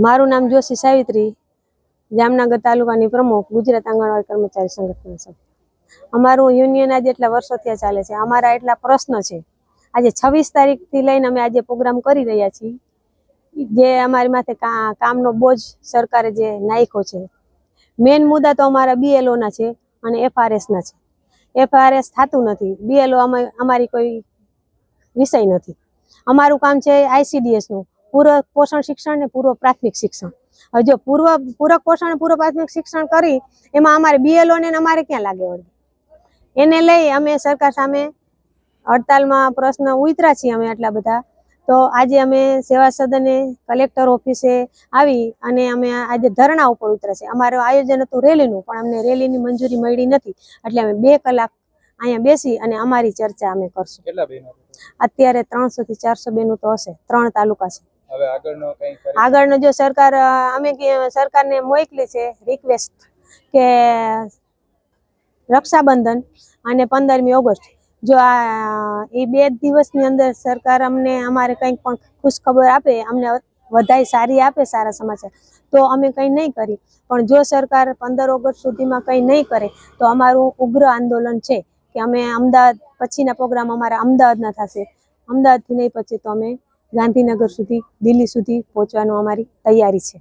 મારું નામ જોશી સાવિત્રી, જામનગર તાલુકાની પ્રમુખ, ગુજરાત આંગણવાડી કર્મચારી સંગઠન સભ્ય। અમારું યુનિયન આજે એટલા વર્ષોથી ચાલે છે। અમારા એટલા પ્રશ્ન છે। આજે 26 તારીખથી લઈને અમે આજે પ્રોગ્રામ કરી રહ્યા છીએ। જે અમારી માથે કામનો બોજ સરકારે જે નાખ્યો છે, મેન મુદ્દા તો અમારા બીએલઓ ના છે અને એફઆરએસ ના છે। એફઆરએસ થતું નથી, બીએલઓ અમારી કોઈ વિષય નથી। અમારું કામ છે આઈસીડીએસ નું, પૂરક પોષણ શિક્ષણ ને પૂર્વ પ્રાથમિક શિક્ષણ। હવે જો પૂરક પોષણ પૂર્વ પ્રાથમિક શિક્ષણ કરી એમાં અમારે બીએલઓ ને અમારે ક્યાં લાગે વળગે? એને લઈ અમે સરકાર સામે હડતાલમાં પ્રશ્ન ઉતર્યા છીએ અમે એટલા બધા। તો આજે અમે સેવા સદને કલેક્ટર ઓફિસે આવી અને અમે આજે ધરણા ઉપર ઉતર્યા છે। અમારું આયોજન હતું રેલીનું, પણ અમને રેલીની મંજૂરી મળી નથી, એટલે અમે 2 કલાક અહીંયા બેસી અને અમારી ચર્ચા અમે કરશું। કેટલા બહેનો અત્યારે 300 થી 400 બહેનો તો હશે, 3 તાલુકા છે। હવે આગળનો જો સરકાર અમે સરકારને મોકલી છે રિક્વેસ્ટ કે રક્ષાબંધન અને 15મી ઓગસ્ટ જો એ 2 દિવસની અંદર સરકાર અમને અમારે કંઈક પણ ખુશખબર આપે, અમને વધાઈ સારી આપે, સારા સમાચાર, તો અમે કંઈ નહીં કરી। પણ જો સરકાર 15 ઓગસ્ટ સુધીમાં કંઈ નહીં કરે તો અમારું ઉગ્ર આંદોલન છે કે અમે અમદાવાદ પછીના પ્રોગ્રામ અમારા અમદાવાદના થશે। અમદાવાદથી નહીં પછી તો અમે ગાંધીનગર સુધી, દિલ્હી સુધી પહોંચવાનું અમારી તૈયારી છે।